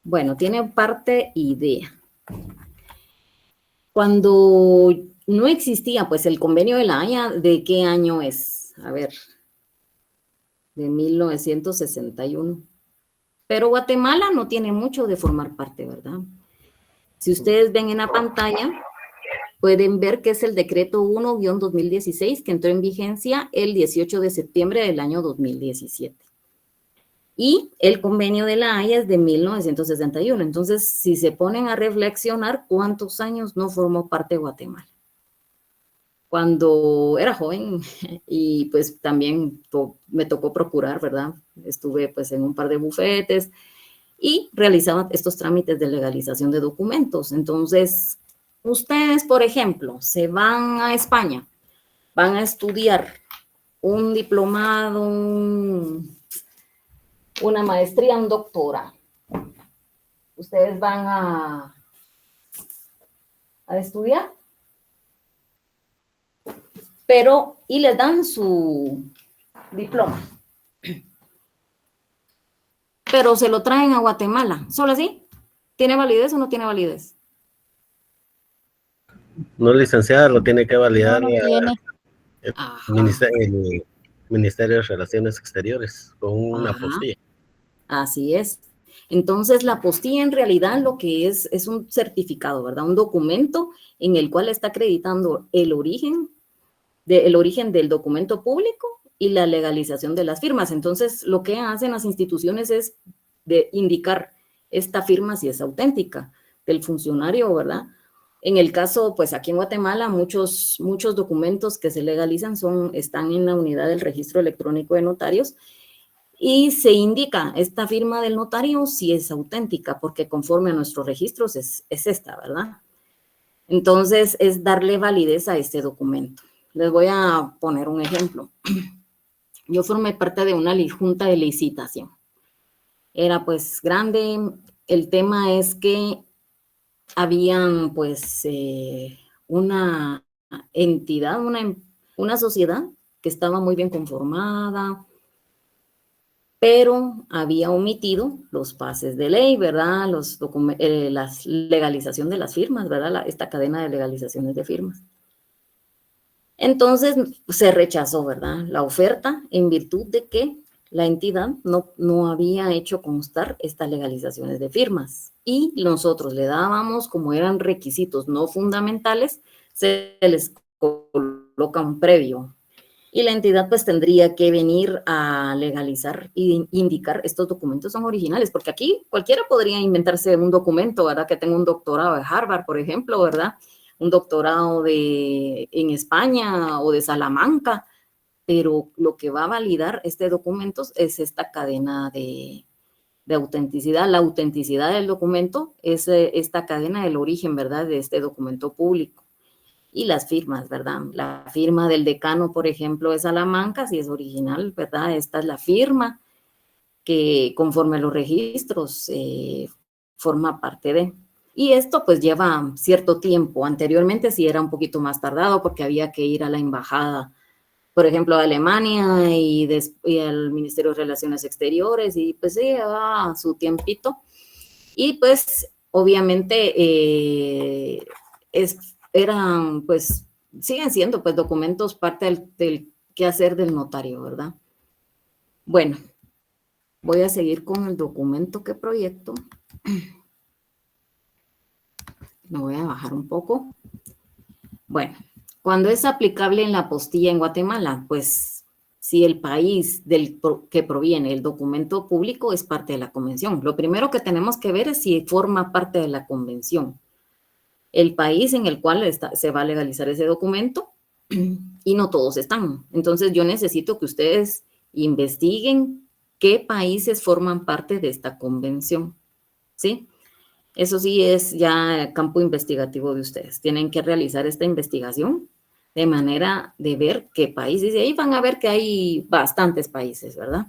Bueno, tiene parte idea. Cuando no existía, pues, el convenio de La Haya, ¿de qué año es? A ver, de 1961. Pero Guatemala no tiene mucho de formar parte, ¿verdad? Si ustedes ven en la pantalla, pueden ver que es el decreto 1-2016 que entró en vigencia el 18 de septiembre del año 2017. Y el convenio de La Haya es de 1961. Entonces, si se ponen a reflexionar, ¿cuántos años no formó parte de Guatemala? Cuando era joven y pues también me tocó procurar, ¿verdad? Estuve pues en un par de bufetes y realizaba estos trámites de legalización de documentos. Entonces, ustedes, por ejemplo, se van a España, van a estudiar un diplomado, una maestría, un doctorado. Ustedes van a estudiar, pero y les dan su diploma. Pero se lo traen a Guatemala, ¿solo así? ¿Tiene validez o no tiene validez? No, licenciada, lo tiene que validar No tiene. el Ministerio de Relaciones Exteriores con una apostilla. Así es. Entonces, la apostilla en realidad lo que es un certificado, ¿verdad? Un documento en el cual está acreditando el origen del documento público y la legalización de las firmas. Entonces, lo que hacen las instituciones es de indicar esta firma si es auténtica del funcionario, ¿verdad? En el caso, pues aquí en Guatemala, muchos documentos que se legalizan están en la unidad del registro electrónico de notarios y se indica esta firma del notario si es auténtica, porque conforme a nuestros registros es esta, ¿verdad? Entonces, es darle validez a este documento. Les voy a poner un ejemplo. Yo formé parte de una junta de licitación. Era pues grande. El tema es que habían pues una entidad, una sociedad que estaba muy bien conformada, pero había omitido los pases de ley, ¿verdad? La legalización de las firmas, ¿verdad? Esta cadena de legalizaciones de firmas. Entonces se rechazó, ¿verdad? La oferta en virtud de que la entidad no había hecho constar estas legalizaciones de firmas. Y nosotros le dábamos, como eran requisitos no fundamentales, se les coloca un previo. Y la entidad pues tendría que venir a legalizar e indicar estos documentos son originales, porque aquí cualquiera podría inventarse un documento, ¿verdad? Que tenga un doctorado de Harvard, por ejemplo, ¿verdad? Un doctorado en España o de Salamanca, pero lo que va a validar este documento es esta cadena de autenticidad. La autenticidad del documento es esta cadena del origen, ¿verdad? De este documento público. Y las firmas, ¿verdad? La firma del decano, por ejemplo, de Salamanca, si es original, ¿verdad? Esta es la firma que conforme a los registros forma parte de. Y esto pues lleva cierto tiempo. Anteriormente sí era un poquito más tardado porque había que ir a la embajada, por ejemplo, a Alemania y al Ministerio de Relaciones Exteriores y pues sí, llevaba su tiempito. Y pues obviamente eran pues, siguen siendo pues documentos parte del quehacer del notario, ¿verdad? Bueno, voy a seguir con el documento que proyecto. Me voy a bajar un poco. Bueno, cuando es aplicable en la apostilla en Guatemala, pues si el país que proviene el documento público es parte de la convención. Lo primero que tenemos que ver es si forma parte de la convención. El país en el cual se va a legalizar ese documento y no todos están. Entonces yo necesito que ustedes investiguen qué países forman parte de esta convención, ¿sí? Eso sí es ya campo investigativo de ustedes. Tienen que realizar esta investigación de manera de ver qué países, y ahí van a ver que hay bastantes países, ¿verdad?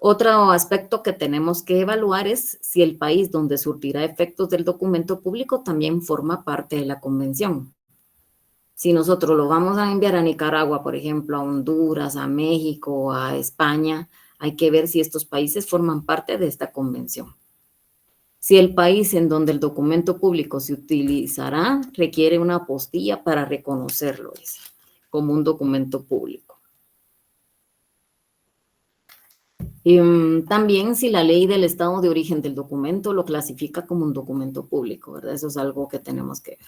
Otro aspecto que tenemos que evaluar es si el país donde surtirá efectos del documento público también forma parte de la convención. Si nosotros lo vamos a enviar a Nicaragua, por ejemplo, a Honduras, a México, a España, hay que ver si estos países forman parte de esta convención. Si el país en donde el documento público se utilizará requiere una apostilla para reconocerlo, dice, como un documento público. También si la ley del estado de origen del documento lo clasifica como un documento público, ¿verdad? Eso es algo que tenemos que ver.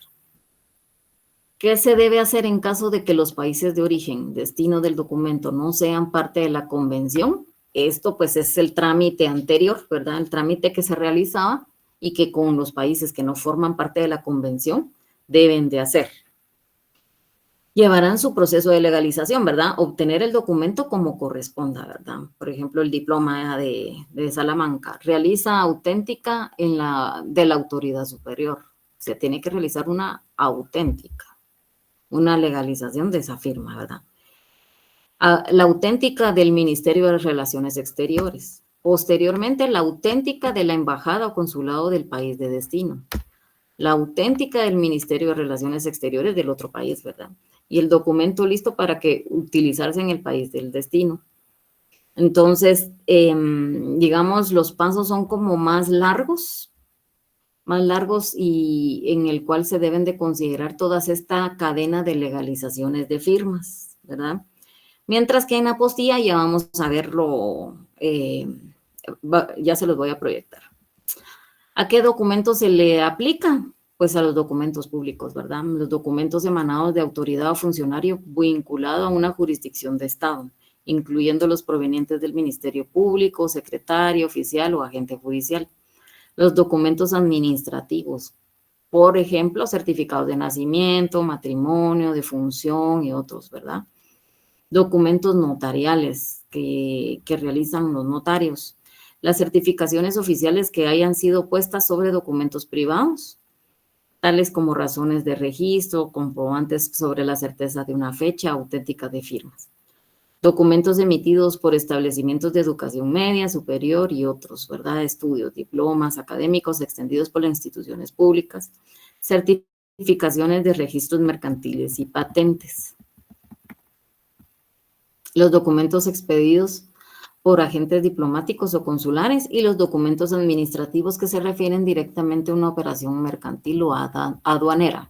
¿Qué se debe hacer en caso de que los países de origen, destino del documento, no sean parte de la convención? Esto pues es el trámite anterior, ¿verdad? El trámite que se realizaba y que con los países que no forman parte de la convención deben de hacer. Llevarán su proceso de legalización, ¿verdad? Obtener el documento como corresponda, ¿verdad? Por ejemplo, el diploma de Salamanca realiza auténtica de la autoridad superior. Se tiene que realizar una auténtica, una legalización de esa firma, ¿verdad? La auténtica del Ministerio de Relaciones Exteriores. Posteriormente, la auténtica de la embajada o consulado del país de destino. La auténtica del Ministerio de Relaciones Exteriores del otro país, ¿verdad? Y el documento listo para que utilizarse en el país del destino. Entonces, digamos, los pasos son como más largos y en el cual se deben de considerar toda esta cadena de legalizaciones de firmas, ¿verdad? Mientras que en apostilla ya vamos a verlo, ya se los voy a proyectar. ¿A qué documentos se le aplica? Pues a los documentos públicos, ¿verdad? Los documentos emanados de autoridad o funcionario vinculado a una jurisdicción de Estado, incluyendo los provenientes del Ministerio Público, secretario, oficial o agente judicial. Los documentos administrativos, por ejemplo, certificados de nacimiento, matrimonio, defunción y otros, ¿verdad? Documentos notariales que realizan los notarios. Las certificaciones oficiales que hayan sido puestas sobre documentos privados, tales como razones de registro, comprobantes sobre la certeza de una fecha auténtica de firmas. Documentos emitidos por establecimientos de educación media, superior y otros, ¿verdad? Estudios, diplomas académicos extendidos por las instituciones públicas, certificaciones de registros mercantiles y patentes. Los documentos expedidos por agentes diplomáticos o consulares y los documentos administrativos que se refieren directamente a una operación mercantil o aduanera.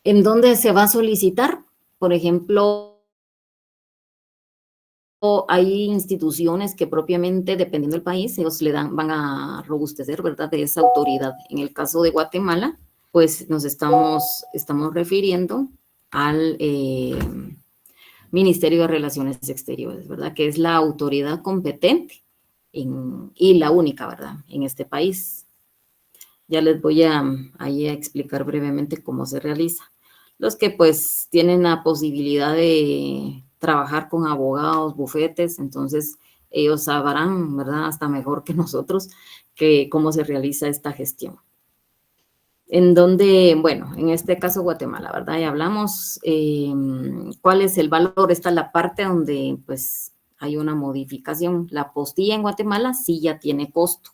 ¿En dónde se va a solicitar? Por ejemplo, hay instituciones que propiamente, dependiendo del país, ellos van a robustecer, ¿verdad?, de esa autoridad. En el caso de Guatemala, pues nos estamos refiriendo al Ministerio de Relaciones Exteriores, ¿verdad?, que es la autoridad competente y la única, ¿verdad?, en este país. Ya les voy ahí a explicar brevemente cómo se realiza. Los que pues tienen la posibilidad de trabajar con abogados, bufetes, entonces ellos sabrán, ¿verdad?, hasta mejor que nosotros, cómo se realiza esta gestión. En donde, bueno, en este caso Guatemala, ¿verdad? Ya hablamos cuál es el valor. Esta es la parte donde pues hay una modificación. La apostilla en Guatemala sí ya tiene costo.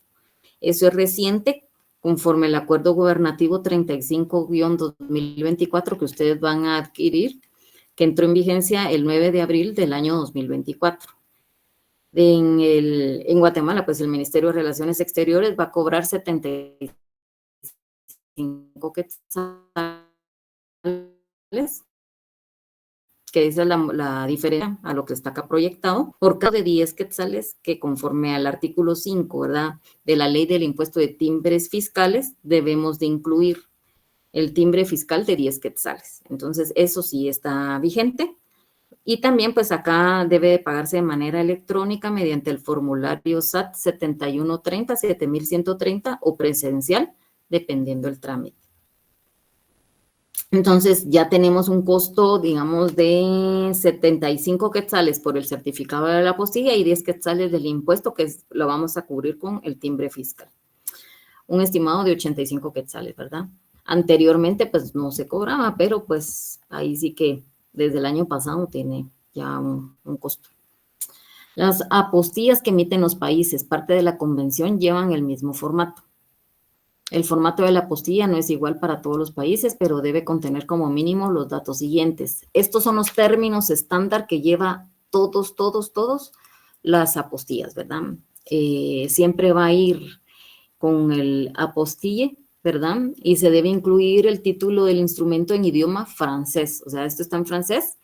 Eso es reciente, conforme el Acuerdo Gubernativo 35-2024 que ustedes van a adquirir, que entró en vigencia el 9 de abril del año 2024. En Guatemala, pues el Ministerio de Relaciones Exteriores va a cobrar 75 quetzales, que esa es la diferencia a lo que está acá proyectado, por cada de 10 quetzales, que conforme al artículo 5, ¿verdad?, de la ley del impuesto de timbres fiscales, debemos de incluir el timbre fiscal de 10 quetzales. Entonces, eso sí está vigente. Y también, pues acá debe de pagarse de manera electrónica mediante el formulario SAT 7130, 7130 o presencial, dependiendo del trámite. Entonces, ya tenemos un costo, digamos, de 75 quetzales por el certificado de la apostilla y 10 quetzales del impuesto, que lo vamos a cubrir con el timbre fiscal. Un estimado de 85 quetzales, ¿verdad? Anteriormente, pues, no se cobraba, pero, pues, ahí sí que desde el año pasado tiene ya un costo. Las apostillas que emiten los países, parte de la convención, llevan el mismo formato. El formato de la apostilla no es igual para todos los países, pero debe contener como mínimo los datos siguientes. Estos son los términos estándar que lleva todos las apostillas, ¿verdad? Siempre va a ir con el apostille, ¿verdad? Y se debe incluir el título del instrumento en idioma francés, o sea, esto está en francés.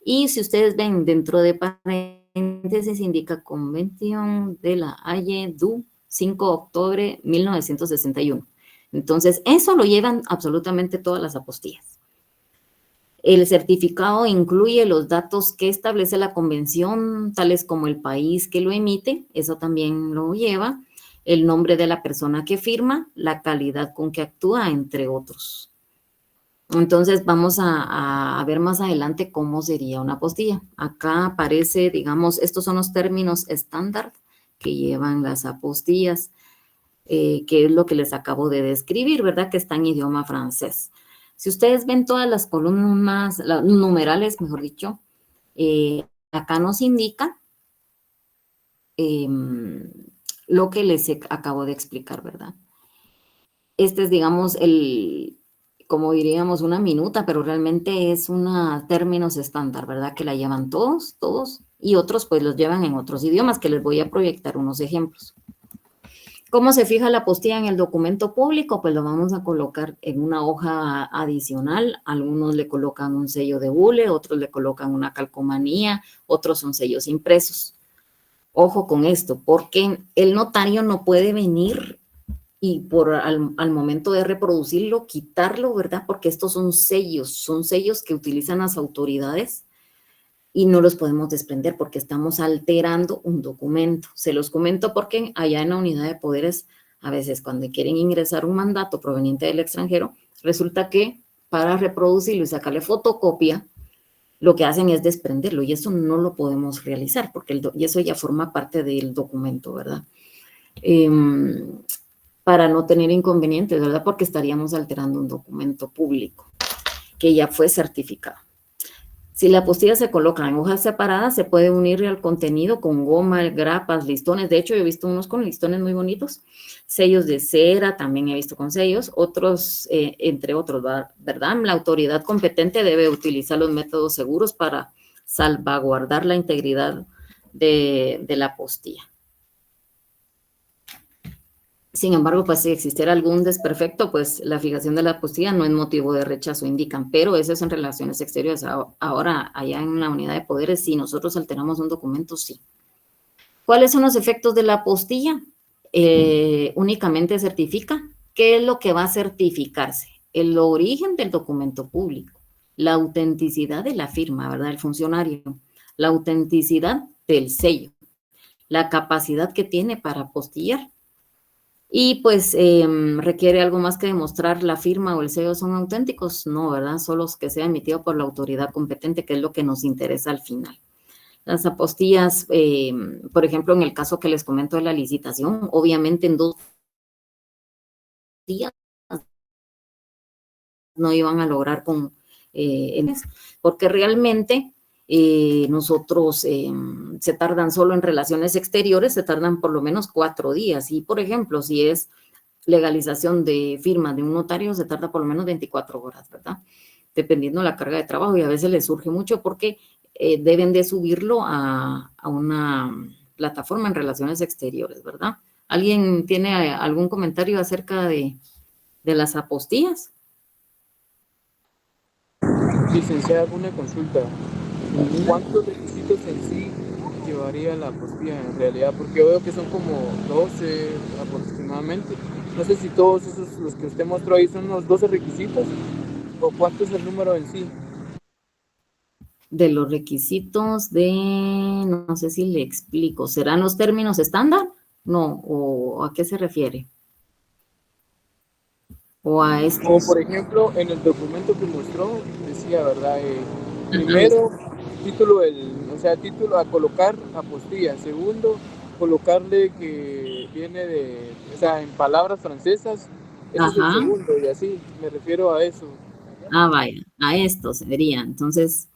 Y si ustedes ven dentro de paréntesis, indica Convención de la Haye du 5 de octubre 1961. Entonces, eso lo llevan absolutamente todas las apostillas. El certificado incluye los datos que establece la convención, tales como el país que lo emite, eso también lo lleva, el nombre de la persona que firma, la calidad con que actúa, entre otros. Entonces vamos a ver más adelante cómo sería una apostilla. Acá aparece, digamos, estos son los términos estándar que llevan las apostillas, que es lo que les acabo de describir, ¿verdad? Que está en idioma francés. Si ustedes ven todas las columnas, las numerales, mejor dicho, acá nos indica lo que les acabo de explicar, ¿verdad? Este es, digamos, como diríamos, una minuta, pero realmente es una términos estándar, ¿verdad? Que la llevan todos, y otros pues los llevan en otros idiomas, que les voy a proyectar unos ejemplos. ¿Cómo se fija la apostilla en el documento público? Pues lo vamos a colocar en una hoja adicional. Algunos le colocan un sello de hule, otros le colocan una calcomanía, otros son sellos impresos. Ojo con esto, porque el notario no puede venir y al momento de reproducirlo, quitarlo, ¿verdad? Porque estos son sellos que utilizan las autoridades y no los podemos desprender porque estamos alterando un documento. Se los comento porque allá en la unidad de poderes, a veces cuando quieren ingresar un mandato proveniente del extranjero, resulta que para reproducirlo y sacarle fotocopia, lo que hacen es desprenderlo y eso no lo podemos realizar porque y eso ya forma parte del documento, ¿verdad? Para no tener inconvenientes, ¿verdad? Porque estaríamos alterando un documento público que ya fue certificado. Si la apostilla se coloca en hojas separadas, se puede unir al contenido con goma, grapas, listones. De hecho, yo he visto unos con listones muy bonitos. Sellos de cera, también he visto con sellos. Otros, entre otros, ¿verdad? La autoridad competente debe utilizar los métodos seguros para salvaguardar la integridad de la apostilla. Sin embargo, pues si existiera algún desperfecto, pues la fijación de la apostilla no es motivo de rechazo, indican, pero eso es en relaciones exteriores. Ahora, allá en la unidad de poderes, si nosotros alteramos un documento, sí. ¿Cuáles son los efectos de la apostilla? Únicamente certifica. ¿Qué es lo que va a certificarse? El origen del documento público, la autenticidad de la firma, ¿verdad? El funcionario, la autenticidad del sello, la capacidad que tiene para apostillar. Y pues requiere algo más que demostrar la firma o el sello son auténticos, no, ¿verdad? Solo que sea emitido por la autoridad competente, que es lo que nos interesa al final. Las apostillas, por ejemplo, en el caso que les comento de la licitación, obviamente en 2 días no iban a lograr porque realmente nosotros se tardan solo en relaciones exteriores, se tardan por lo menos 4 días. Y, por ejemplo, si es legalización de firma de un notario, se tarda por lo menos 24 horas, ¿verdad? Dependiendo de la carga de trabajo y a veces les surge mucho porque deben de subirlo a una plataforma en relaciones exteriores, ¿verdad? ¿Alguien tiene algún comentario acerca de las apostillas? Licenciada, una consulta. ¿Cuántos requisitos en sí llevaría la apostilla en realidad? Porque veo que son como 12 aproximadamente. No sé si todos esos, los que usted mostró ahí, son los 12 requisitos o cuánto es el número en sí. De los requisitos no sé si le explico, ¿serán los términos estándar? No, ¿o a qué se refiere? ¿O a estos? Como por ejemplo, en el documento que mostró, decía, ¿verdad? Primero, título a colocar apostilla. Segundo, colocarle que viene en palabras francesas. Ese es el Ajá. segundo, y así, me refiero a eso. Ah, vaya, a esto sería. Entonces,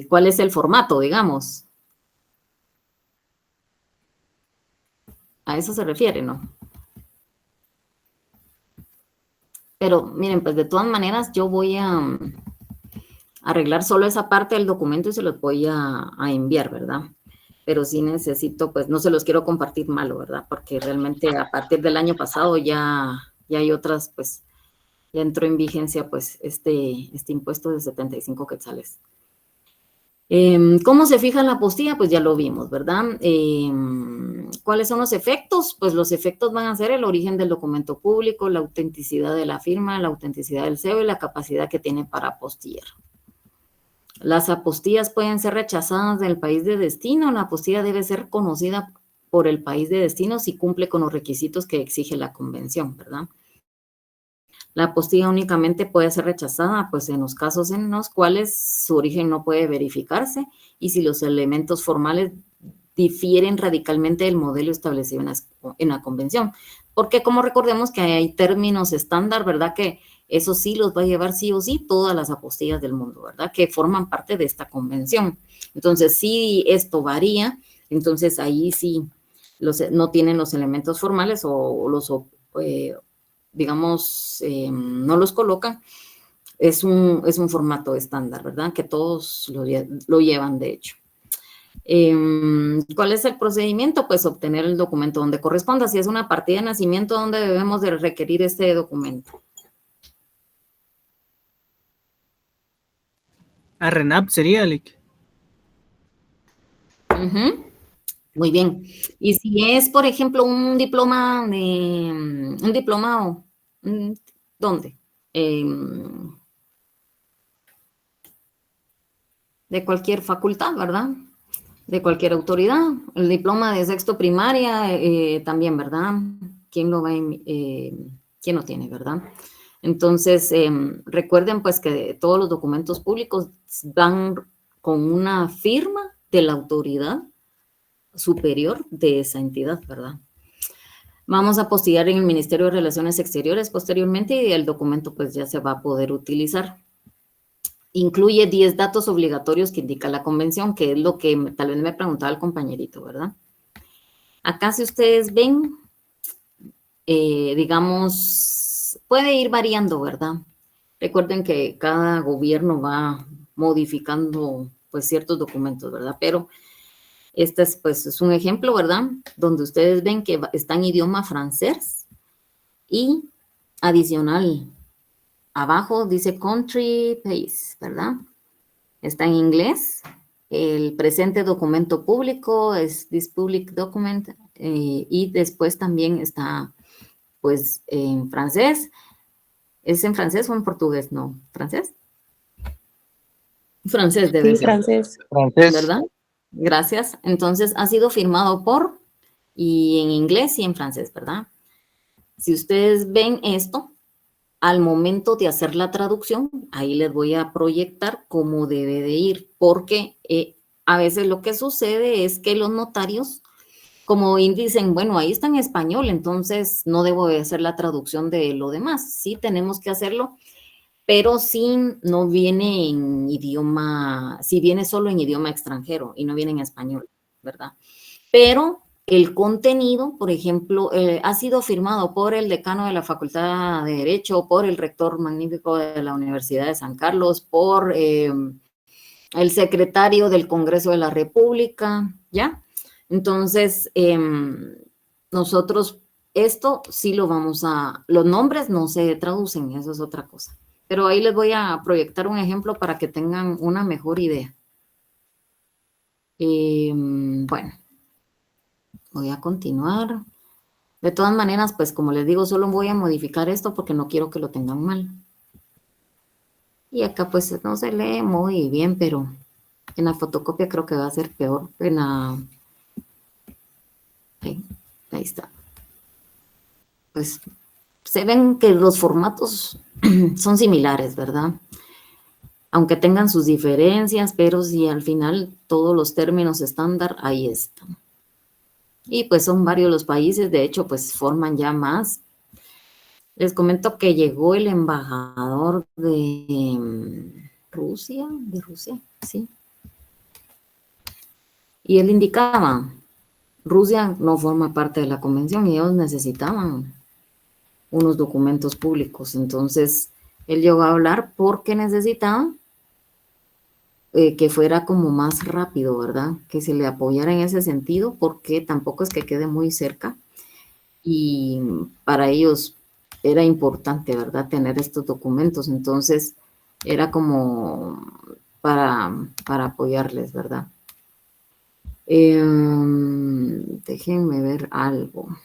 ¿cuál es el formato, digamos? A eso se refiere, ¿no? Pero miren, pues de todas maneras yo voy a arreglar solo esa parte del documento y se los voy a enviar, ¿verdad? pero sí necesito, pues no se los quiero compartir malo, ¿verdad? Porque realmente a partir del año pasado ya hay otras, pues ya entró en vigencia pues este impuesto de 75 quetzales. ¿Cómo se fija la apostilla? Pues ya lo vimos, ¿verdad? ¿Cuáles son los efectos? Pues los efectos van a ser el origen del documento público, la autenticidad de la firma, la autenticidad del sello y la capacidad que tiene para apostillar. Las apostillas pueden ser rechazadas del país de destino. La apostilla debe ser conocida por el país de destino si cumple con los requisitos que exige la convención, ¿verdad? La apostilla únicamente puede ser rechazada pues en los casos en los cuales su origen no puede verificarse y si los elementos formales difieren radicalmente del modelo establecido en la convención. Porque como recordemos que hay términos estándar, ¿verdad? Que eso sí los va a llevar sí o sí todas las apostillas del mundo, ¿verdad? Que forman parte de esta convención. Entonces, si esto varía, entonces ahí sí no tienen los elementos formales o los digamos, no los colocan, es un formato estándar, ¿verdad? Que todos lo llevan, de hecho. ¿Cuál es el procedimiento? Pues obtener el documento donde corresponda. Si es una partida de nacimiento, ¿dónde debemos de requerir este documento? A RENAP sería, Lick. Muy bien. Y si es, por ejemplo, un diplomado, ¿dónde? De cualquier facultad, ¿verdad? De cualquier autoridad. El diploma de sexto primaria también, ¿verdad? ¿Quién lo quién lo tiene, verdad? Entonces, recuerden pues que todos los documentos públicos van con una firma de la autoridad superior de esa entidad, ¿verdad? Vamos a postillar en el Ministerio de Relaciones Exteriores posteriormente y el documento pues ya se va a poder utilizar. Incluye 10 datos obligatorios que indica la convención, que es lo que tal vez me preguntaba el compañerito, ¿verdad? Acá si ustedes ven, digamos, puede ir variando, ¿verdad? Recuerden que cada gobierno va modificando pues ciertos documentos, ¿verdad? Pero este es, pues, es un ejemplo, ¿verdad? Donde ustedes ven que está en idioma francés y adicional, abajo dice country, país, ¿verdad? Está en inglés. El presente documento público es this public document y después también está, pues, en francés. ¿Es en francés o en portugués? No, ¿francés? Francés debe Sí, ser. francés. ¿Verdad? Gracias. Entonces, ha sido firmado por, y en inglés y en francés, ¿verdad? Si ustedes ven esto, al momento de hacer la traducción, ahí les voy a proyectar cómo debe de ir, porque a veces lo que sucede es que los notarios, como dicen, bueno, ahí está en español, entonces no debo de hacer la traducción de lo demás. Sí, tenemos que hacerlo, pero si no viene en idioma, si viene solo en idioma extranjero y no viene en español, ¿verdad? Pero el contenido, por ejemplo, ha sido firmado por el decano de la Facultad de Derecho, por el rector magnífico de la Universidad de San Carlos, por el secretario del Congreso de la República, ¿ya? Entonces, nosotros esto sí lo vamos a, los nombres no se traducen, eso es otra cosa. Pero ahí les voy a proyectar un ejemplo para que tengan una mejor idea. Bueno, voy a continuar. De todas maneras, pues como les digo, solo voy a modificar esto porque no quiero que lo tengan mal. Y acá pues no se lee muy bien, pero en la fotocopia creo que va a ser peor. Ahí está. Pues se ven que los formatos son similares, ¿verdad? Aunque tengan sus diferencias, pero si al final todos los términos estándar, ahí están. Y pues son varios los países, de hecho, pues forman ya más. Les comento que llegó el embajador de Rusia, sí. Y él indicaba, Rusia no forma parte de la convención y ellos necesitaban unos documentos públicos. Entonces, él llegó a hablar porque necesitaban que fuera como más rápido, ¿verdad? Que se le apoyara en ese sentido, porque tampoco es que quede muy cerca y para ellos era importante, ¿verdad? Tener estos documentos, entonces era como para apoyarles, ¿verdad? Déjenme ver algo,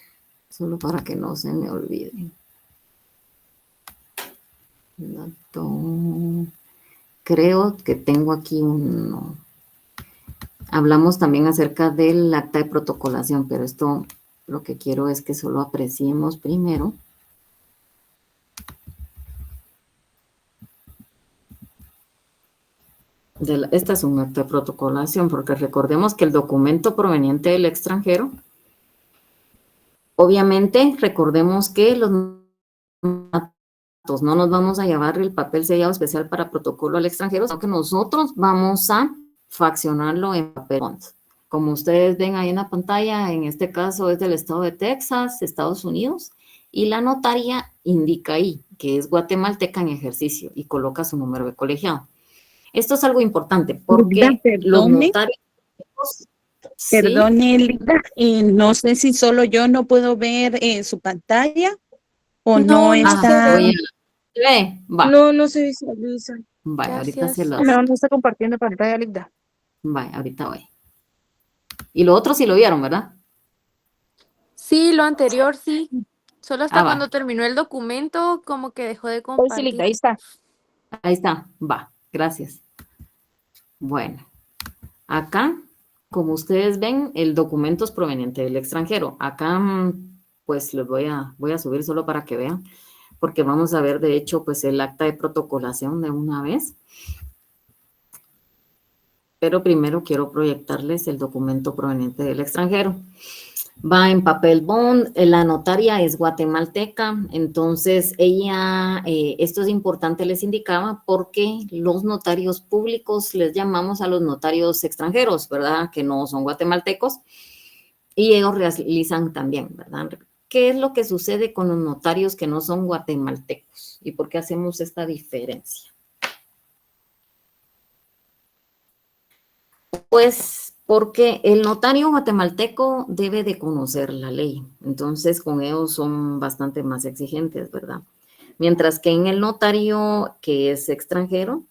solo para que no se me olvide. Creo que tengo aquí uno. Hablamos también acerca del acta de protocolación, pero esto lo que quiero es que solo apreciemos primero. Esta es un acta de protocolación, porque recordemos que el documento proveniente del extranjero, obviamente recordemos que los datos no nos vamos a llevar el papel sellado especial para protocolo al extranjero, sino que nosotros vamos a fraccionarlo en papel bond. Como ustedes ven ahí en la pantalla, en este caso es del estado de Texas, Estados Unidos, y la notaria indica ahí que es guatemalteca en ejercicio y coloca su número de colegiado. Esto es algo importante porque los notarios... ¿sí? Perdone, Lida, no sé si solo yo no puedo ver su pantalla o no está. No se visualiza. Vaya, ahorita Gracias. se lo... No está compartiendo pantalla, Lida. Vaya, ahorita voy. Y lo otro sí lo vieron, ¿verdad? Sí, lo anterior sí. Solo hasta va. cuando terminó el documento, como que dejó de Sí, compartir. Lida, ahí está. Ahí está, va, gracias. Bueno, acá, como ustedes ven, el documento es proveniente del extranjero. Acá, pues, les voy a subir solo para que vean, porque vamos a ver, de hecho, pues, el acta de protocolación de una vez. Pero primero quiero proyectarles el documento proveniente del extranjero. Va en papel bond, la notaria es guatemalteca, entonces ella, esto es importante, les indicaba, porque los notarios públicos les llamamos a los notarios extranjeros, ¿verdad? Que no son guatemaltecos, y ellos realizan también, ¿verdad? ¿Qué es lo que sucede con los notarios que no son guatemaltecos? ¿Y por qué hacemos esta diferencia? Pues porque el notario guatemalteco debe de conocer la ley, entonces con ellos son bastante más exigentes, ¿verdad? Mientras que en el notario que es extranjero,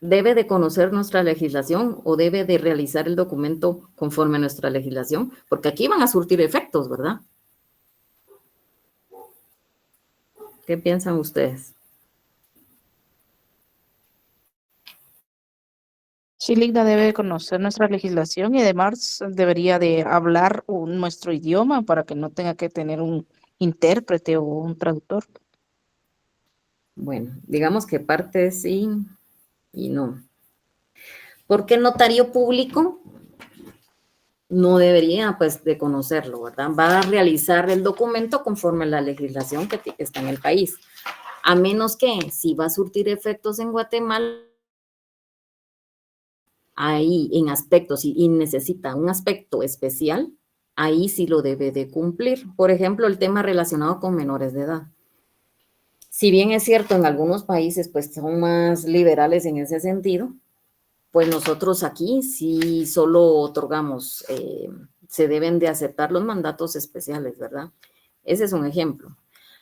debe de conocer nuestra legislación o debe de realizar el documento conforme a nuestra legislación, porque aquí van a surtir efectos, ¿verdad? ¿Qué piensan ustedes? Sí, Lida debe conocer nuestra legislación y además debería de hablar nuestro idioma para que no tenga que tener un intérprete o un traductor. Bueno, digamos que parte sí y no. Porque el notario público no debería, pues, de conocerlo, ¿verdad? Va a realizar el documento conforme a la legislación que está en el país. A menos que, si va a surtir efectos en Guatemala, ahí en aspectos y necesita un aspecto especial, ahí sí lo debe de cumplir. Por ejemplo, el tema relacionado con menores de edad. Si bien es cierto, en algunos países, pues, son más liberales en ese sentido, pues nosotros aquí sí solo otorgamos, se deben de aceptar los mandatos especiales, ¿verdad? Ese es un ejemplo.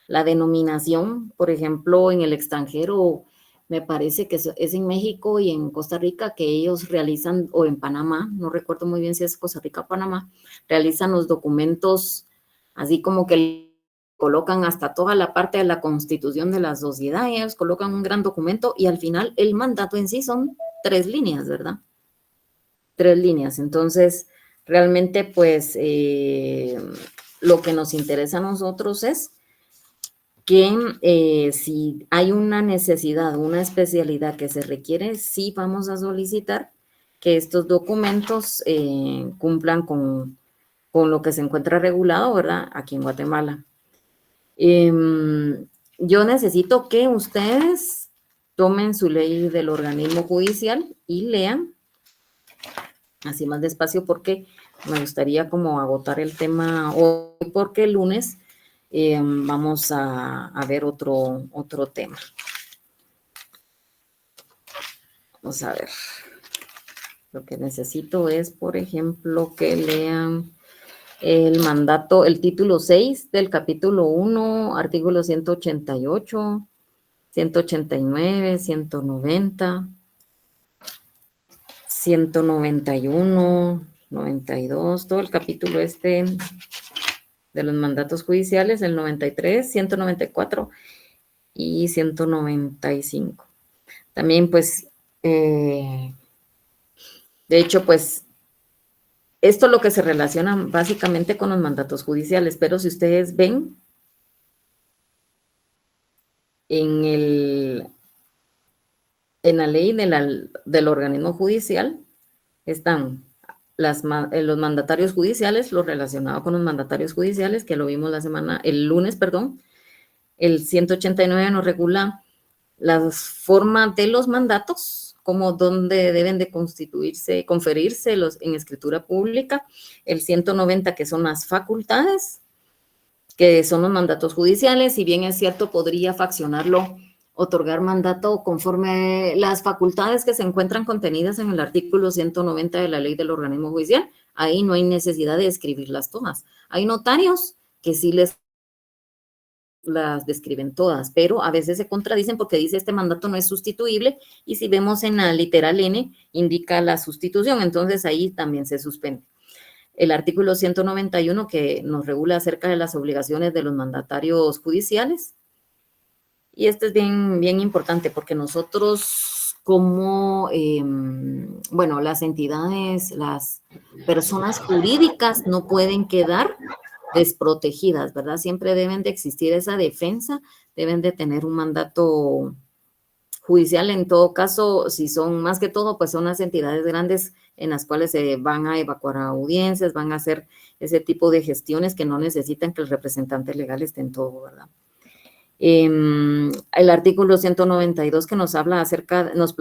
La denominación, por ejemplo, en el extranjero, me parece que es en México y en Costa Rica que ellos realizan, o en Panamá, no recuerdo muy bien si es Costa Rica o Panamá, realizan los documentos así como que colocan hasta toda la parte de la constitución de la sociedad, y ellos colocan un gran documento y al final el mandato en sí son 3 líneas, ¿verdad? 3 líneas. Entonces, realmente, pues, lo que nos interesa a nosotros es que si hay una necesidad, una especialidad que se requiere, sí vamos a solicitar que estos documentos cumplan con lo que se encuentra regulado, ¿verdad? Aquí en Guatemala. Yo necesito que ustedes tomen su ley del organismo judicial y lean así más despacio, porque me gustaría como agotar el tema hoy, porque el lunes vamos a ver otro tema. Vamos a ver. Lo que necesito es, por ejemplo, que lean el mandato, el título 6 del capítulo 1, artículo 188, 189, 190, 191, 92, todo el capítulo de los mandatos judiciales, el 93, 194 y 195. También, pues, de hecho, pues, esto es lo que se relaciona básicamente con los mandatos judiciales, pero si ustedes ven en la ley del organismo judicial, están los mandatarios judiciales, lo relacionado con los mandatarios judiciales, que lo vimos el lunes, perdón. El 189 nos regula las formas de los mandatos, como dónde deben de conferirse en escritura pública. El 190, que son las facultades, que son los mandatos judiciales. Si bien es cierto, podría faccionarlo, otorgar mandato conforme las facultades que se encuentran contenidas en el artículo 190 de la ley del organismo judicial. Ahí no hay necesidad de escribirlas todas. Hay notarios que sí las describen todas, pero a veces se contradicen porque dice este mandato no es sustituible, y si vemos en la literal N, indica la sustitución, entonces ahí también se suspende. El artículo 191, que nos regula acerca de las obligaciones de los mandatarios judiciales, y este es bien, bien importante porque nosotros como, bueno, las entidades, las personas jurídicas no pueden quedar desprotegidas, ¿verdad? Siempre deben de existir esa defensa, deben de tener un mandato judicial. En todo caso, si son más que todo, pues son las entidades grandes en las cuales se van a evacuar audiencias, van a hacer ese tipo de gestiones que no necesitan que el representante legal esté en todo, ¿verdad? El artículo 192 que nos habla acerca, nos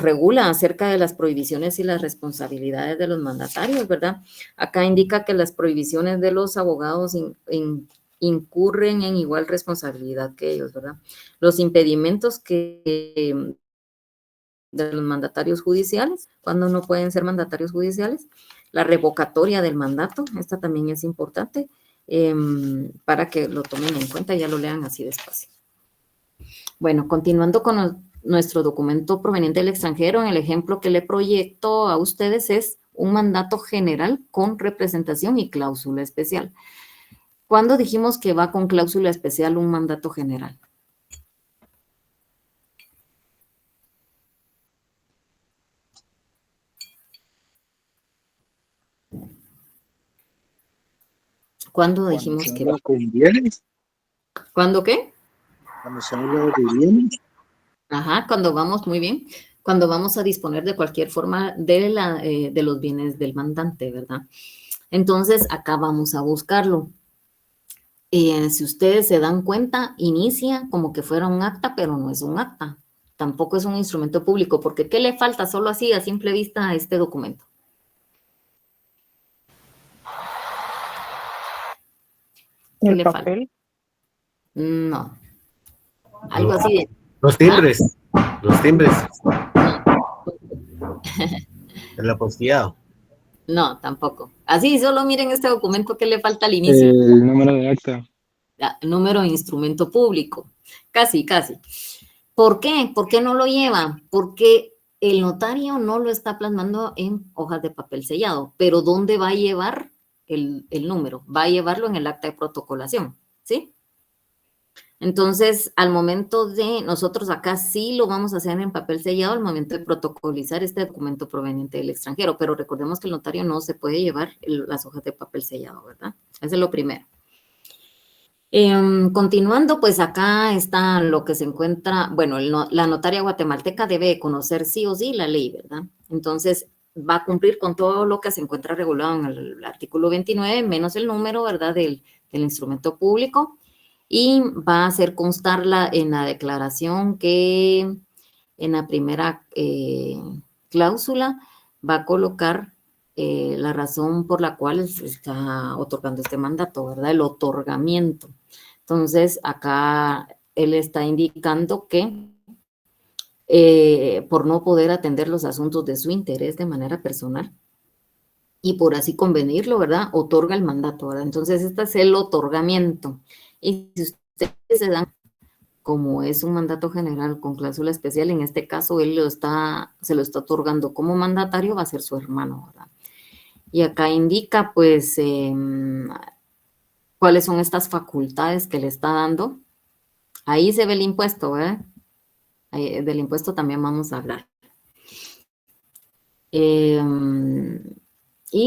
regula acerca de las prohibiciones y las responsabilidades de los mandatarios, ¿verdad? Acá indica que las prohibiciones de los abogados incurren en igual responsabilidad que ellos, ¿verdad? Los impedimentos de los mandatarios judiciales, cuando no pueden ser mandatarios judiciales, la revocatoria del mandato, esta también es importante, para que lo tomen en cuenta y ya lo lean así despacio. Bueno, continuando con nuestro documento proveniente del extranjero, en el ejemplo que le proyecto a ustedes es un mandato general con representación y cláusula especial. ¿Cuándo dijimos que va con cláusula especial un mandato general? ¿Cuándo dijimos que va? ¿Cuándo qué? Cuando se habla de bienes. Ajá, cuando vamos, muy bien, cuando vamos a disponer de cualquier forma de los bienes del mandante, ¿verdad? Entonces, acá vamos a buscarlo. Si ustedes se dan cuenta, inicia como que fuera un acta, pero no es un acta. Tampoco es un instrumento público, porque ¿qué le falta solo así a simple vista a este documento? ¿Qué le falta? No. Algo así de... Los timbres. Los timbres. El apostillado. No, tampoco. Así, solo miren este documento, ¿qué le falta al inicio? El número de acta. Número de instrumento público. Casi, casi. ¿Por qué? ¿Por qué no lo lleva? Porque el notario no lo está plasmando en hojas de papel sellado. Pero ¿dónde va a llevar el número? Va a llevarlo en el acta de protocolación, ¿sí? Entonces, al momento de, nosotros acá sí lo vamos a hacer en papel sellado al momento de protocolizar este documento proveniente del extranjero, pero recordemos que el notario no se puede llevar las hojas de papel sellado, ¿verdad? Eso es lo primero. Continuando, pues acá está lo que se encuentra, bueno, la notaria guatemalteca debe conocer sí o sí la ley, ¿verdad? Entonces, va a cumplir con todo lo que se encuentra regulado en el artículo 29, menos el número, ¿verdad?, del instrumento público, y va a hacer constar en la declaración que en la primera cláusula va a colocar la razón por la cual se está otorgando este mandato, ¿verdad? El otorgamiento. Entonces, acá él está indicando que por no poder atender los asuntos de su interés de manera personal y por así convenirlo, ¿verdad? Otorga el mandato, ¿verdad? Entonces, este es el otorgamiento. Y si ustedes se dan, como es un mandato general con cláusula especial, en este caso se lo está otorgando como mandatario, va a ser su hermano, ¿verdad? Y acá indica, pues, cuáles son estas facultades que le está dando. Ahí se ve el impuesto, ¿verdad? Del impuesto también vamos a hablar. Y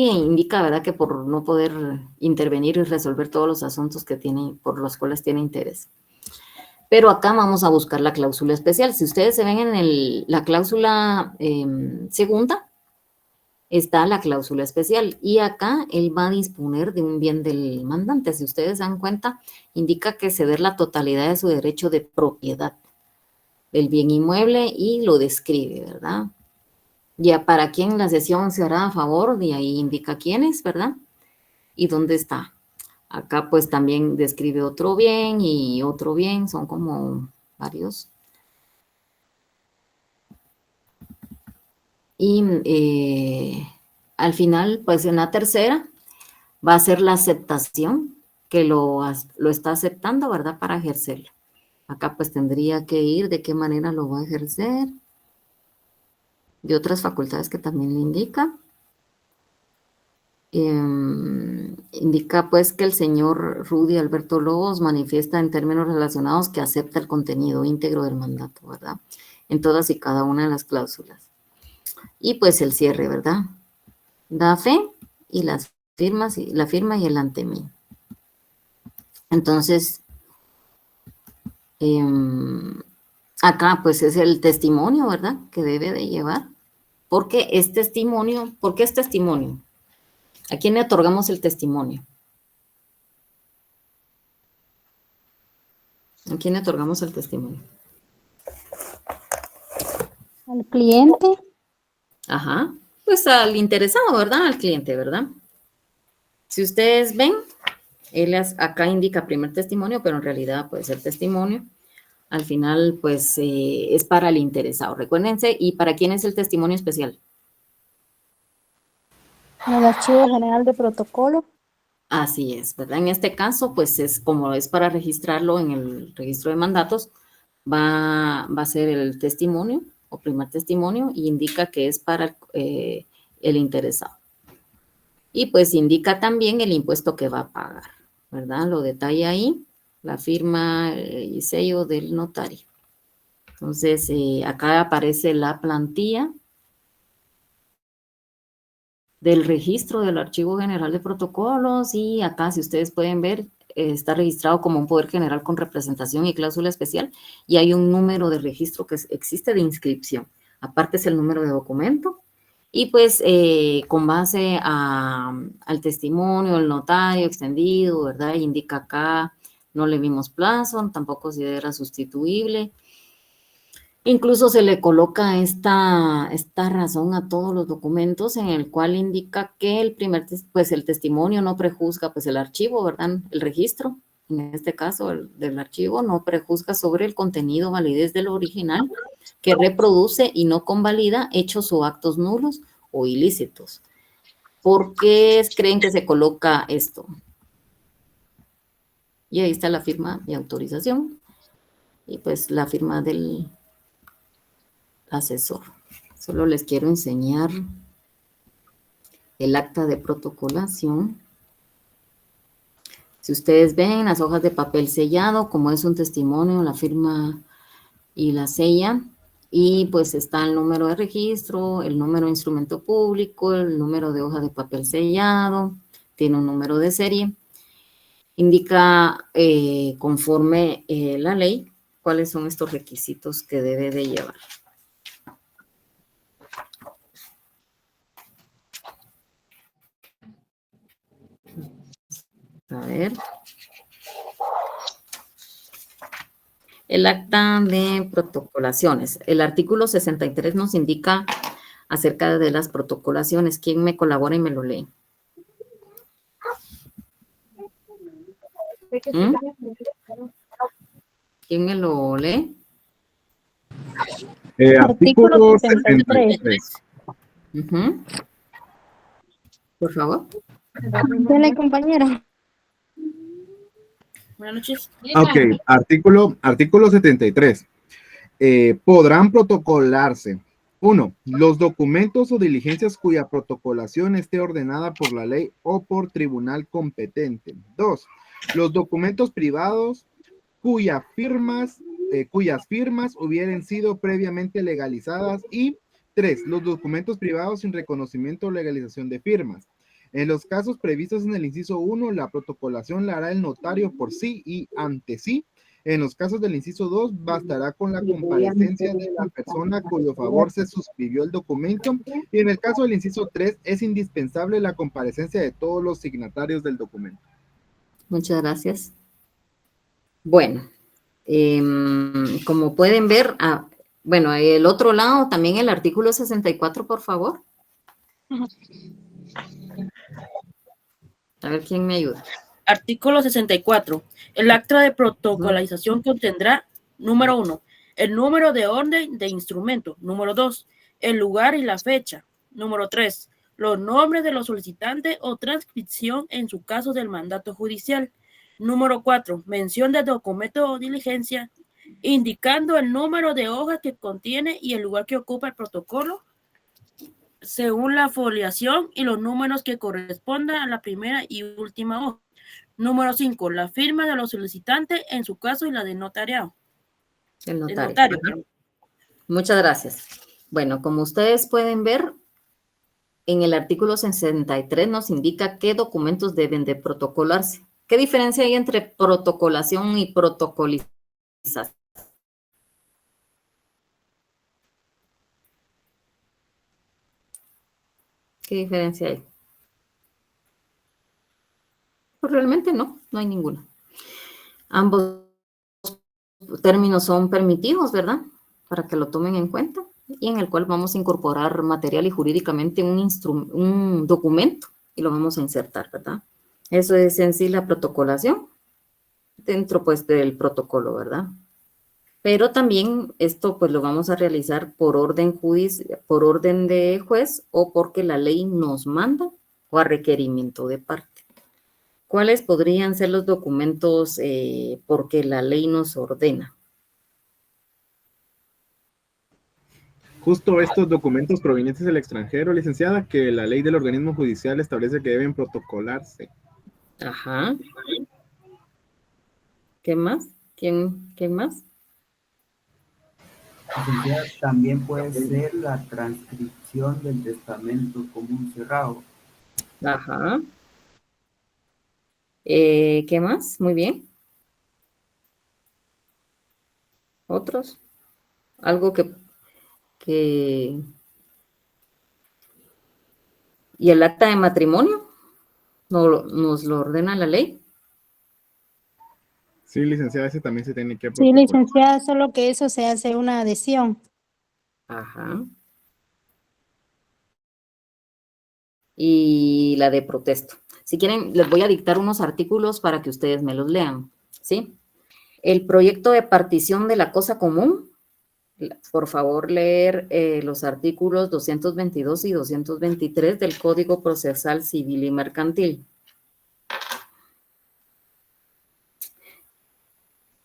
indica, ¿verdad?, que por no poder intervenir y resolver todos los asuntos que tiene, por los cuales tiene interés. Pero acá vamos a buscar la cláusula especial. Si ustedes se ven en la cláusula segunda, está la cláusula especial. Y acá él va a disponer de un bien del mandante. Si ustedes se dan cuenta, indica que ceder la totalidad de su derecho de propiedad del bien inmueble y lo describe, ¿verdad? Ya para quién la cesión se hará a favor, y ahí indica quién es, ¿verdad? Y dónde está. Acá pues también describe otro bien y otro bien, son como varios. Y al final, pues en la tercera, va a ser la aceptación, que lo está aceptando, ¿verdad? Para ejercerlo. Acá pues tendría que ir de qué manera lo va a ejercer, de otras facultades que también le indica. Indica pues que el señor Rudy Alberto Lobos manifiesta en términos relacionados que acepta el contenido íntegro del mandato, ¿verdad? En todas y cada una de las cláusulas. Y pues el cierre, ¿verdad? Da fe y las firmas, la firma y el ante mí. Entonces, acá pues es el testimonio, ¿verdad?, que debe de llevar. Porque es testimonio. ¿Por qué es testimonio? ¿A quién le otorgamos el testimonio? ¿A quién le otorgamos el testimonio? Al cliente. Ajá, pues al interesado, ¿verdad? Al cliente, ¿verdad? Si ustedes ven, acá indica primer testimonio, pero en realidad puede ser testimonio. Al final, pues, es para el interesado. Recuérdense, ¿y para quién es el testimonio especial? En el archivo general de protocolo. Así es, ¿verdad? En este caso, pues, es como es para registrarlo en el registro de mandatos, va a ser el testimonio o primer testimonio y indica que es para el interesado. Y pues indica también el impuesto que va a pagar, ¿verdad? Lo detalla ahí, la firma y sello del notario. Entonces, acá aparece la plantilla del registro del Archivo General de Protocolos y acá, si ustedes pueden ver, está registrado como un poder general con representación y cláusula especial y hay un número de registro que existe de inscripción. Aparte es el número de documento. Y pues con base al testimonio, el notario extendido, ¿verdad? Indica acá, no le vimos plazo, tampoco considera sustituible. Incluso se le coloca esta razón a todos los documentos en el cual indica que el testimonio no prejuzga pues el archivo, ¿verdad? El registro, en este caso del archivo, no prejuzga sobre el contenido, validez del original, que reproduce y no convalida hechos o actos nulos o ilícitos. ¿Por qué creen que se coloca esto? Y ahí está la firma de autorización y pues la firma del asesor. Solo les quiero enseñar el acta de protocolación. Si ustedes ven las hojas de papel sellado, como es un testimonio, la firma y la sella, y pues está el número de registro, el número de instrumento público, el número de hoja de papel sellado, tiene un número de serie, indica conforme la ley cuáles son estos requisitos que debe de llevar. A ver. El acta de protocolaciones. El artículo 63 nos indica acerca de las protocolaciones. ¿Quién me colabora y me lo lee? ¿Quién me lo lee? Artículo 73. Ujú. Por favor. Dele, compañera. Buenas noches. Ok, artículo 73. Podrán protocolarse. 1. Los documentos o diligencias cuya protocolación esté ordenada por la ley o por tribunal competente. 2. Los documentos privados cuyas firmas hubieran sido previamente legalizadas. Y 3. Los documentos privados sin reconocimiento o legalización de firmas. En los casos previstos en el inciso 1, la protocolación la hará el notario por sí y ante sí. En los casos del inciso 2, bastará con la comparecencia de la persona cuyo favor se suscribió el documento. Y en el caso del inciso 3, es indispensable la comparecencia de todos los signatarios del documento. Muchas gracias. Bueno, como pueden ver, bueno, el otro lado, también el artículo 64, por favor. A ver quién me ayuda. Artículo 64. El acta de protocolización contendrá, número 1, el número de orden de instrumento. Número 2, el lugar y la fecha. Número 3, los nombres de los solicitantes o transcripción en su caso del mandato judicial. Número 4, mención del documento o diligencia, indicando el número de hojas que contiene y el lugar que ocupa el protocolo, según la foliación y los números que correspondan a la primera y última hoja. Número 5, la firma de los solicitantes en su caso y la de notariado. El notario. Muchas gracias. Bueno, como ustedes pueden ver, en el artículo 63 nos indica qué documentos deben de protocolarse. ¿Qué diferencia hay entre protocolación y protocolización? ¿Qué diferencia hay? Pues realmente no hay ninguna. Ambos términos son permitidos, ¿verdad? Para que lo tomen en cuenta, y en el cual vamos a incorporar material y jurídicamente un documento y lo vamos a insertar, ¿verdad? Eso es en sí la protocolación dentro pues del protocolo, ¿verdad? Pero también esto pues lo vamos a realizar por orden de juez o porque la ley nos manda o a requerimiento de parte. ¿Cuáles podrían ser los documentos porque la ley nos ordena? Justo estos documentos provenientes del extranjero, licenciada, que la ley del organismo judicial establece que deben protocolarse. Ajá. ¿Qué más? ¿Quién más? También puede ser la transcripción del testamento común cerrado. Ajá. ¿Qué más? Muy bien. ¿Otros? Algo que... ¿Y el acta de matrimonio? ¿Nos lo ordena la ley? Sí, licenciada, ese también se tiene que Sí, protocolar. licenciada, solo que eso se hace una adhesión. Ajá. Y la de protesto. Si quieren, les voy a dictar unos artículos para que ustedes me los lean, ¿sí? El proyecto de partición de la cosa común, por favor leer los artículos 222 y 223 del Código Procesal Civil y Mercantil.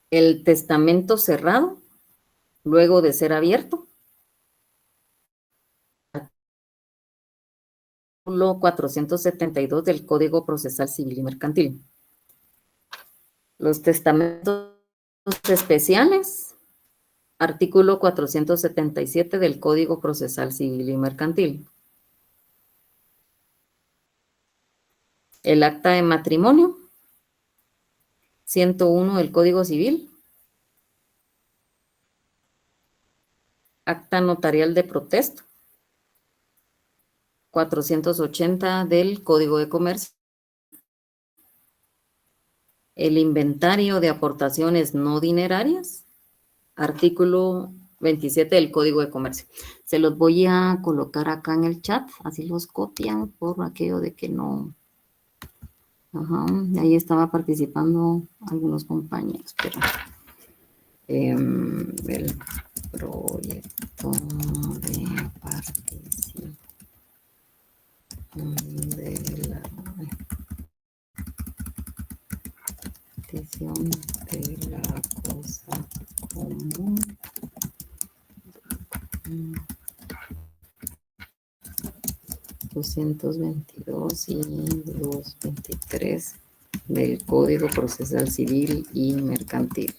El testamento cerrado, luego de ser abierto. Artículo 472 del Código Procesal Civil y Mercantil. Los testamentos especiales, artículo 477 del Código Procesal Civil y Mercantil. El acta de matrimonio, 101 del Código Civil. Acta notarial de protesto, 480 del Código de Comercio. El inventario de aportaciones no dinerarias, artículo 27 del Código de Comercio. Se los voy a colocar acá en el chat, así los copian por aquello de que no... Ajá, ahí estaba participando algunos compañeros, pero El proyecto de partición de la partición de la cosa común. 222 y 223 del Código Procesal Civil y Mercantil.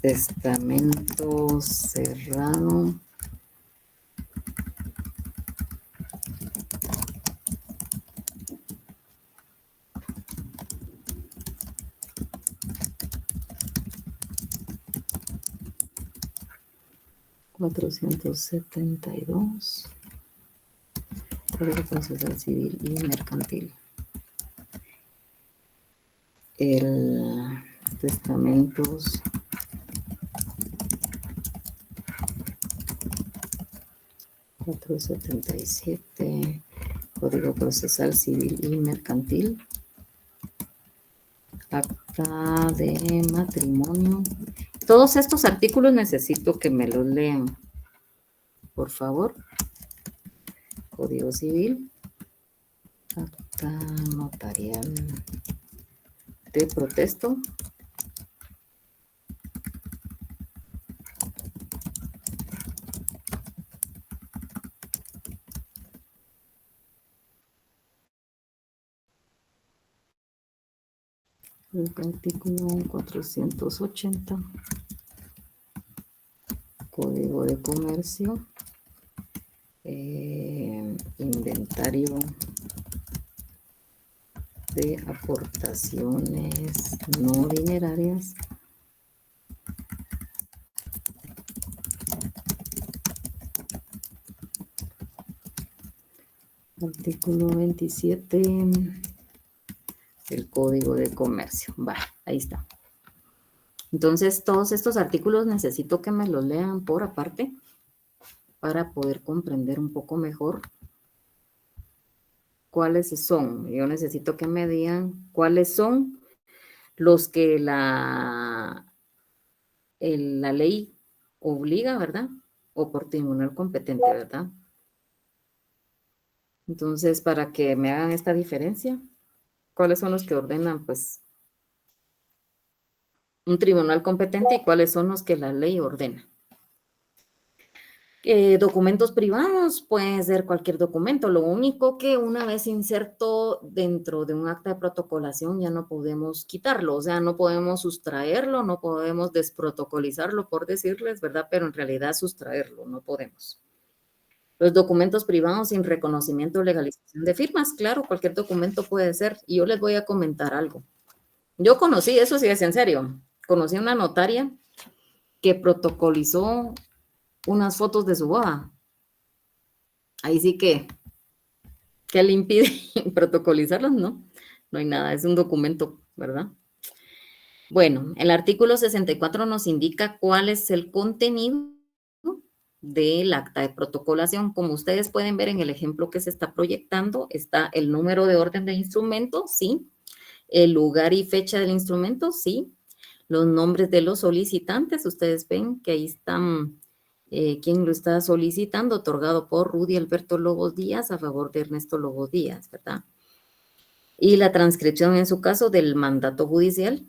Testamento cerrado. $472. Código Procesal Civil y Mercantil. El testamentos $477, Código Procesal Civil y Mercantil. Acta de matrimonio. Todos estos artículos necesito que me los lean, por favor. Código Civil, acta notarial de protesto. El artículo 480. Código de comercio. Inventario de aportaciones no dinerarias. Artículo 27 del Código de Comercio. Va, ahí está. Entonces, todos estos artículos necesito que me los lean por aparte para poder comprender un poco mejor cuáles son. Yo necesito que me digan cuáles son los que la ley obliga, ¿verdad? O por tribunal competente, ¿verdad? Entonces, para que me hagan esta diferencia, ¿cuáles son los que ordenan, pues, un tribunal competente y cuáles son los que la ley ordena? Documentos privados, puede ser cualquier documento. Lo único que una vez inserto dentro de un acta de protocolación ya no podemos quitarlo, o sea, no podemos sustraerlo, no podemos desprotocolizarlo, por decirles, ¿verdad? Pero en realidad sustraerlo no podemos. Los documentos privados sin reconocimiento o legalización de firmas, claro, cualquier documento puede ser. Y yo les voy a comentar algo. Yo conocí, eso sí es en serio, conocí a una notaria que protocolizó unas fotos de su boda. Ahí sí que, ¿qué le impide protocolizarlas? No, no hay nada, es un documento, ¿verdad? Bueno, el artículo 64 nos indica cuál es el contenido del acta de protocolación. Como ustedes pueden ver en el ejemplo que se está proyectando, está el número de orden de instrumento, sí, el lugar y fecha del instrumento, sí, los nombres de los solicitantes, ustedes ven que ahí están quién lo está solicitando, otorgado por Rudy Alberto Lobos Díaz a favor de Ernesto Lobos Díaz, ¿verdad? Y la transcripción en su caso del mandato judicial.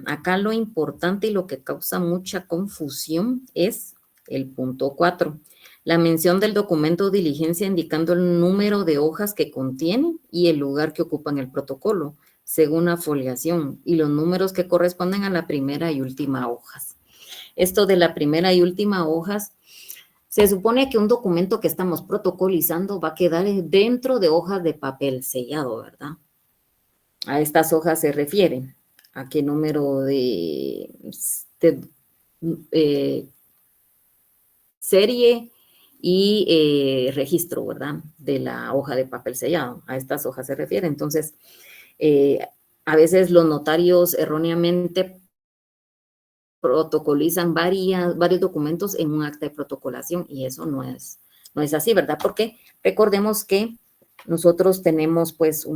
Acá lo importante y lo que causa mucha confusión es el punto 4. La mención del documento de diligencia indicando el número de hojas que contiene y el lugar que ocupa en el protocolo, según la foliación, y los números que corresponden a la primera y última hojas. Esto de la primera y última hojas, se supone que un documento que estamos protocolizando va a quedar dentro de hojas de papel sellado, ¿verdad? A estas hojas se refieren. ¿A qué número de serie y registro, ¿verdad? De la hoja de papel sellado. A estas hojas se refiere. Entonces, a veces los notarios erróneamente protocolizan varios documentos en un acta de protocolación y eso no es así, ¿verdad? Porque recordemos que nosotros tenemos pues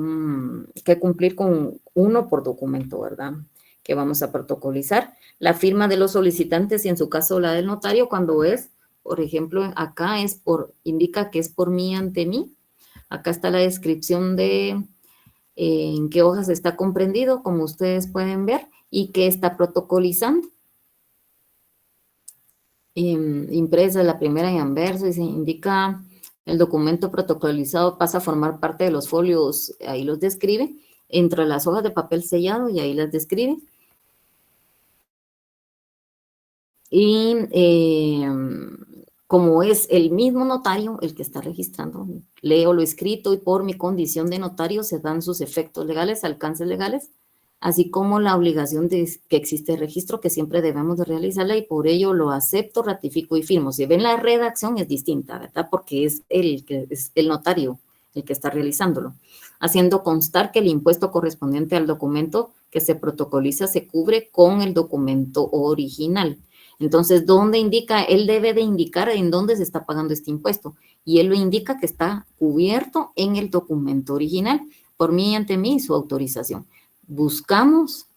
que cumplir con uno por documento, ¿verdad? Que vamos a protocolizar. La firma de los solicitantes y en su caso la del notario cuando es, por ejemplo, acá indica que es por mí ante mí. Acá está la descripción de en qué hojas está comprendido, como ustedes pueden ver, y qué está protocolizando. Impresa la primera y anverso y se indica el documento protocolizado pasa a formar parte de los folios, ahí los describe, entre las hojas de papel sellado y ahí las describe. Y como es el mismo notario el que está registrando, leo lo escrito y por mi condición de notario se dan sus efectos legales, alcances legales, así como la obligación de que existe registro que siempre debemos de realizarla y por ello lo acepto, ratifico y firmo. Si ven la redacción es distinta, ¿verdad? Porque es el notario el que está realizándolo, haciendo constar que el impuesto correspondiente al documento que se protocoliza se cubre con el documento original. Entonces, ¿dónde indica? Él debe de indicar en dónde se está pagando este impuesto y él lo indica que está cubierto en el documento original por mí y ante mí su autorización. Buscamos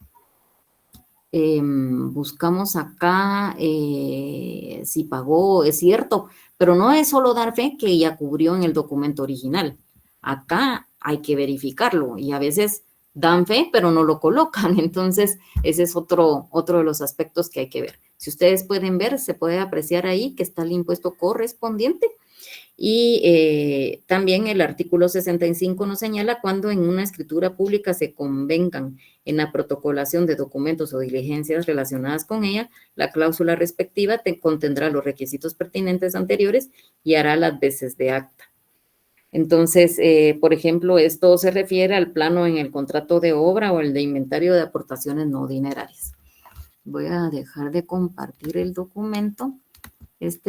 acá si pagó, es cierto, pero no es solo dar fe que ya cubrió en el documento original. Acá hay que verificarlo y a veces dan fe, pero no lo colocan. Entonces, ese es otro de los aspectos que hay que ver. Si ustedes pueden ver, se puede apreciar ahí que está el impuesto correspondiente. Y también el artículo 65 nos señala cuando en una escritura pública se convengan en la protocolación de documentos o diligencias relacionadas con ella, la cláusula respectiva contendrá los requisitos pertinentes anteriores y hará las veces de acta. Entonces, por ejemplo, esto se refiere al plano en el contrato de obra o el de inventario de aportaciones no dinerarias. Voy a dejar de compartir el documento.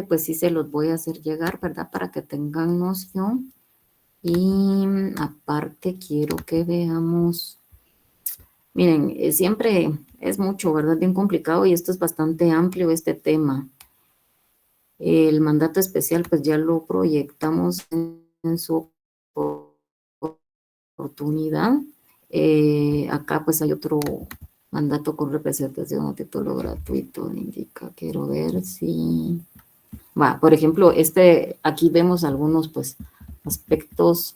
Pues sí se los voy a hacer llegar, ¿verdad? Para que tengan noción. Y aparte quiero que veamos, miren, siempre es mucho, ¿verdad? Bien complicado y esto es bastante amplio este tema. El mandato especial, pues ya lo proyectamos en su oportunidad. Acá pues hay otro mandato con representación a título gratuito, indica, quiero ver si... por ejemplo, aquí vemos algunos pues aspectos.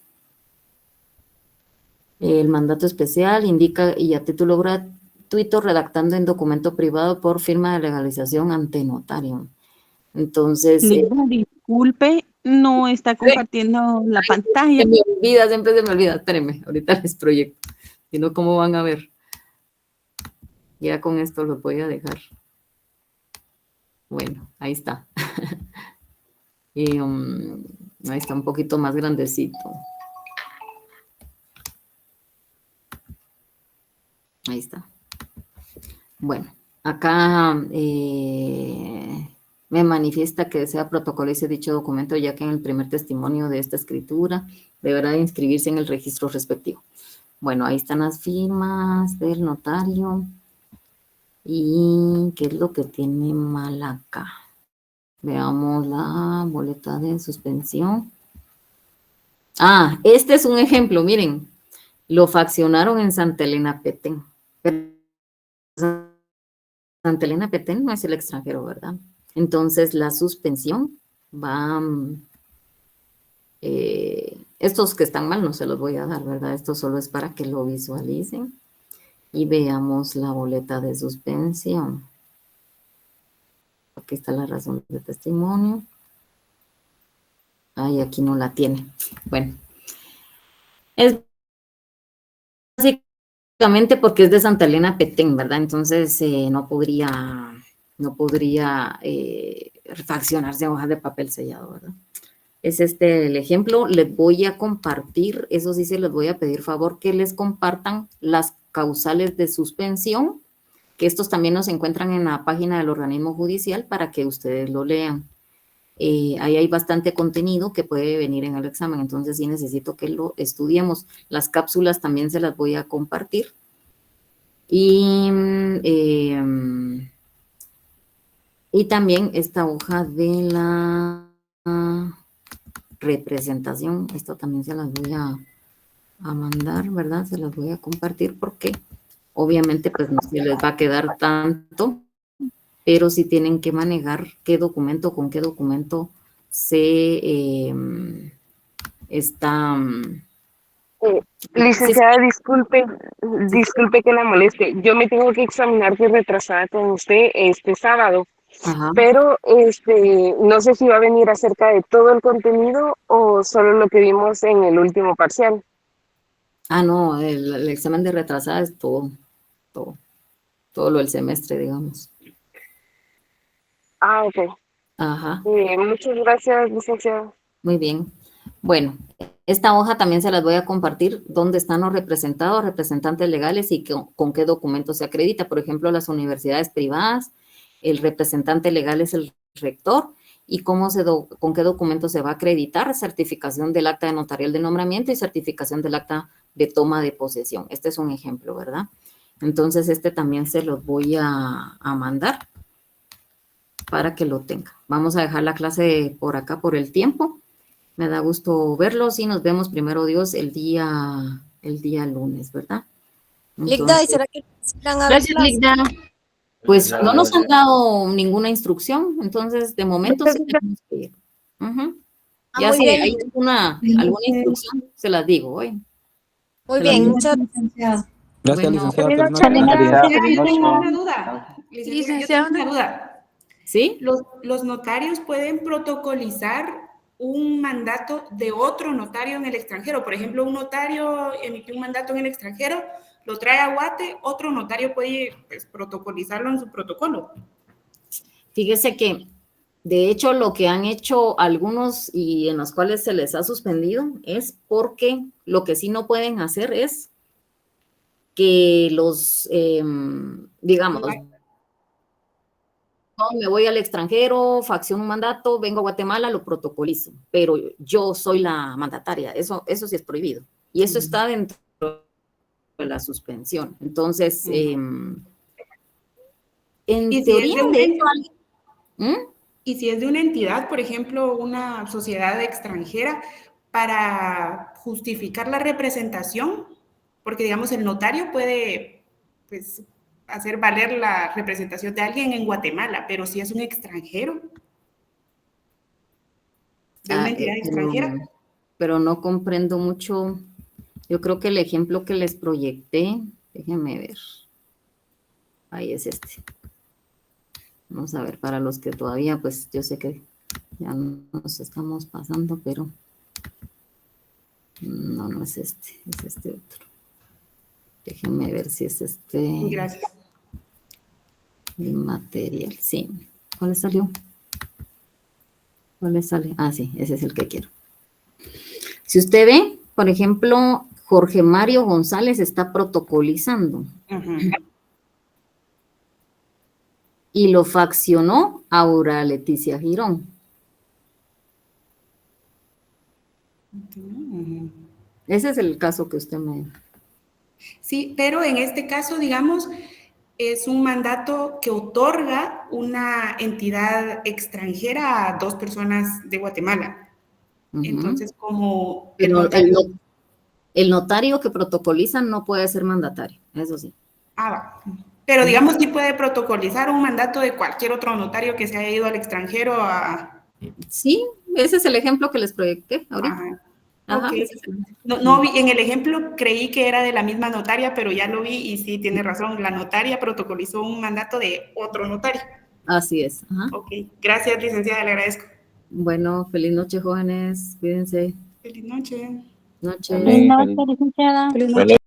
El mandato especial indica y a título gratuito redactando en documento privado por firma de legalización ante notario. Entonces, disculpe, no está compartiendo la pantalla. Siempre se me olvida, espérenme, ahorita les proyecto, si no, ¿cómo van a ver? Ya con esto los voy a dejar. Bueno, ahí está. Y ahí está un poquito más grandecito. Ahí está. Bueno, acá me manifiesta que desea protocolice dicho documento, ya que en el primer testimonio de esta escritura deberá de inscribirse en el registro respectivo. Bueno, ahí están las firmas del notario. ¿Y qué es lo que tiene mal acá? Veamos la boleta de suspensión. Este es un ejemplo, miren. Lo faccionaron en Santa Elena Petén. Santa Elena Petén no es el extranjero, ¿verdad? Entonces, la suspensión va... estos que están mal no se los voy a dar, ¿verdad? Esto solo es para que lo visualicen. Y veamos la boleta de suspensión. Aquí está la razón de testimonio. Aquí no la tiene. Bueno. Es básicamente porque es de Santa Elena Petén, ¿verdad? Entonces no podría fraccionarse a hojas de papel sellado, ¿verdad? Es el ejemplo. Les voy a compartir, eso sí se les voy a pedir favor que les compartan las causales de suspensión, que estos también nos encuentran en la página del organismo judicial para que ustedes lo lean. Ahí hay bastante contenido que puede venir en el examen, entonces sí necesito que lo estudiemos. Las cápsulas también se las voy a compartir. Y también esta hoja de la representación. Esto también se las voy a mandar, ¿verdad? Se las voy a compartir porque obviamente pues no se les va a quedar tanto, pero sí tienen que manejar qué documento, con qué documento se está... Licenciada, disculpe que la moleste. Yo me tengo que examinar de retrasada con usted este sábado, Ajá. pero no sé si va a venir acerca de todo el contenido o solo lo que vimos en el último parcial. Ah, no, el examen de retrasada es todo lo del semestre, digamos. Ah, ok. Ajá. Muchas gracias, licenciada. Muy bien. Bueno, esta hoja también se las voy a compartir dónde están los representantes legales y con qué documento se acredita. Por ejemplo, las universidades privadas, el representante legal es el rector y con qué documento se va a acreditar, certificación del acta de notarial de nombramiento y certificación del acta de toma de posesión. Este es un ejemplo, ¿verdad? Entonces, este también se los voy a mandar para que lo tenga. Vamos a dejar la clase por acá por el tiempo. Me da gusto verlos y nos vemos primero Dios el día lunes, ¿verdad? Ligda, ¿y será que van a ver Gracias, clases? Ligda. Pues no nos han dado ninguna instrucción, entonces de momento sí tenemos que ir. Ujú. Ya muy si bien. hay alguna instrucción, se las digo hoy. Muy bien, muchas Gracias, Bueno, licenciada. Feliz Feliz noche. noche. Yo tengo una duda. Licenciada, yo tengo una duda. ¿Sí? Los notarios pueden protocolizar un mandato de otro notario en el extranjero. Por ejemplo, un notario emitió un mandato en el extranjero, lo trae a Guate, otro notario puede pues, protocolizarlo en su protocolo. Fíjese que, de hecho, lo que han hecho algunos y en los cuales se les ha suspendido es porque lo que sí no pueden hacer es que los, digamos, me voy al extranjero, facciono un mandato, vengo a Guatemala, lo protocolizo, pero yo soy la mandataria, eso sí es prohibido. Y eso está dentro de la suspensión. Entonces, en ¿Y teoría, y si es de una entidad, por ejemplo, una sociedad extranjera, para justificar la representación, porque digamos el notario puede pues, hacer valer la representación de alguien en Guatemala, pero si es un extranjero, de una entidad extranjera. Pero no comprendo mucho. Yo creo que el ejemplo que les proyecté, déjenme ver. Ahí es este. Vamos a ver, para los que todavía, pues yo sé que ya nos estamos pasando, pero no es este, es este otro. Déjenme ver si es este. Gracias. Inmaterial, sí. ¿Cuál le salió? ¿Cuál le sale? Ah, sí, ese es el que quiero. Si usted ve, por ejemplo, Jorge Mario González está protocolizando. Y lo faccionó Aura Leticia Girón. Ese es el caso que usted me... Sí, pero en este caso, digamos, es un mandato que otorga una entidad extranjera a dos personas de Guatemala. Entonces, como... Pero el notario que protocoliza no puede ser mandatario, eso sí. Ah, va. Pero digamos, sí puede protocolizar un mandato de cualquier otro notario que se haya ido al extranjero a... Sí, ese es el ejemplo que les proyecté ahorita. Ajá, Ok. ese es el... No vi, en el ejemplo creí que era de la misma notaria, pero ya lo vi y sí, tiene razón. La notaria protocolizó un mandato de otro notario. Así es. Ajá. Ok, gracias, licenciada, le agradezco. Bueno, feliz noche, jóvenes. Cuídense. Feliz noche. Noche. Feliz noche, licenciada. Feliz noche.